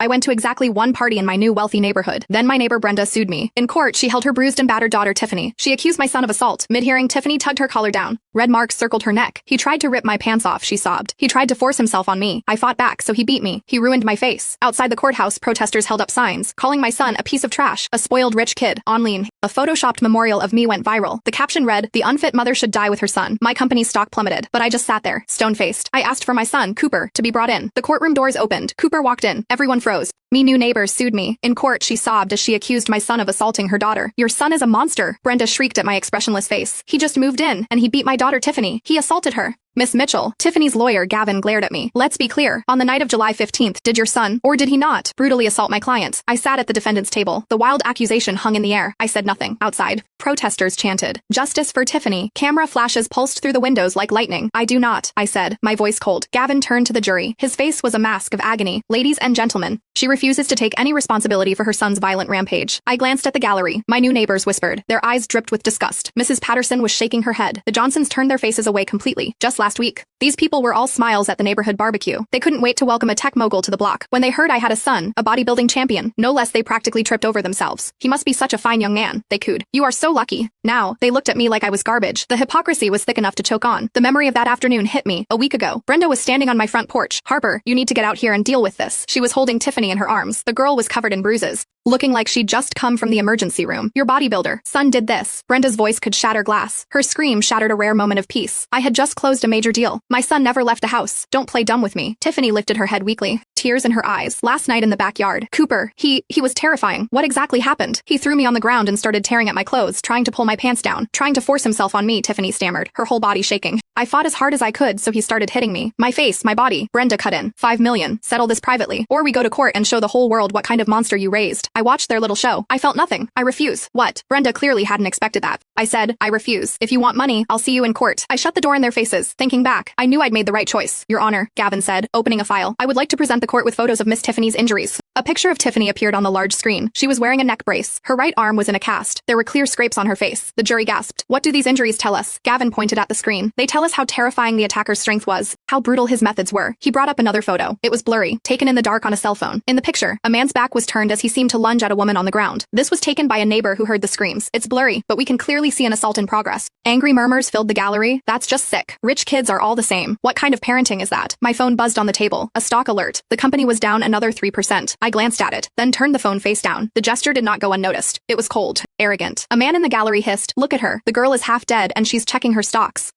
I went to exactly one party in my new wealthy neighborhood. Then my neighbor Brenda sued me. In court, she held her bruised and battered daughter Tiffany. She accused my son of assault. Mid-hearing, Tiffany tugged her collar down. Red marks circled her neck. He tried to rip my pants off, she sobbed. He tried to force himself on me. I fought back, so he beat me. He ruined my face. Outside the courthouse, protesters held up signs, calling my son a piece of trash, a spoiled rich kid. Online, a photoshopped memorial of me went viral. The caption read, "The unfit mother should die with her son." My company's stock plummeted, but I just sat there, stone-faced. I asked for my son, Cooper, to be brought in. The courtroom doors opened. Cooper walked in. Everyone froze. Me new neighbor sued me. In court, she sobbed as she accused my son of assaulting her daughter. "Your son is a monster," Brenda shrieked at my expressionless face. "He just moved in, and he beat my daughter Tiffany. He assaulted her." Miss Mitchell, Tiffany's lawyer Gavin glared at me. "Let's be clear. On the night of July 15th, did your son, or did he not, brutally assault my client?" I sat at the defendant's table. The wild accusation hung in the air. I said nothing. Outside, protesters chanted, "Justice for Tiffany." Camera flashes pulsed through the windows like lightning. "I do not," I said, my voice cold. Gavin turned to the jury. His face was a mask of agony. "Ladies and gentlemen, she refuses to take any responsibility for her son's violent rampage." I glanced at the gallery. My new neighbors whispered. Their eyes dripped with disgust. Mrs. Patterson was shaking her head. The Johnsons turned their faces away completely. Just last week, these people were all smiles at the neighborhood barbecue. They couldn't wait to welcome a tech mogul to the block. When they heard I had a son, a bodybuilding champion, no less, they practically tripped over themselves. "He must be such a fine young man," they cooed. "You are so lucky." Now, they looked at me like I was garbage. The hypocrisy was thick enough to choke on. The memory of that afternoon hit me. A week ago, Brenda was standing on my front porch. "Harper, you need to get out here and deal with this." She was holding Tiffany in her arms. The girl was covered in bruises, looking like she'd just come from the emergency room. "Your bodybuilder son did this." Brenda's voice could shatter glass. Her scream shattered a rare moment of peace. I had just closed a major deal. My son never left the house. Don't play dumb with me. Tiffany lifted her head weakly, tears in her eyes. "Last night in the backyard, Cooper, he was terrifying." "What exactly happened?" "He threw me on the ground and started tearing at my clothes, trying to pull my pants down, trying to force himself on me," Tiffany stammered, her whole body shaking. "I fought as hard as I could, so he started hitting me. My face, my body." Brenda cut in. "$5 million. Settle this privately, or we go to court and show the whole world what kind of monster you raised." I watched their little show. I felt nothing. "I refuse." "What?" Brenda clearly hadn't expected that. I said, "I refuse. If you want money, I'll see you in court." I shut the door in their faces. Thinking back, I knew I'd made the right choice. "Your Honor," Gavin said, opening a file, "I would like to present the court with photos of Miss Tiffany's injuries." A picture of Tiffany appeared on the large screen. She was wearing a neck brace. Her right arm was in a cast. There were clear scrapes on her face. The jury gasped. "What do these injuries tell us?" Gavin pointed at the screen. "They tell us how terrifying the attacker's strength was, how brutal his methods were." He brought up another photo. It was blurry, taken in the dark on a cell phone. In the picture, a man's back was turned as he seemed to lunge at a woman on the ground. This was taken by a neighbor who heard the screams. "It's blurry, but we can clearly see an assault in progress." Angry murmurs filled the gallery. "That's just sick. Rich kids are all the same. What kind of parenting is that?" My phone buzzed on the table. A stock alert. The company was down another 3%. I glanced at it, then turned the phone face down. The gesture did not go unnoticed. It was cold, arrogant. A man in the gallery hissed, "Look at her. The girl is half dead and she's checking her stocks."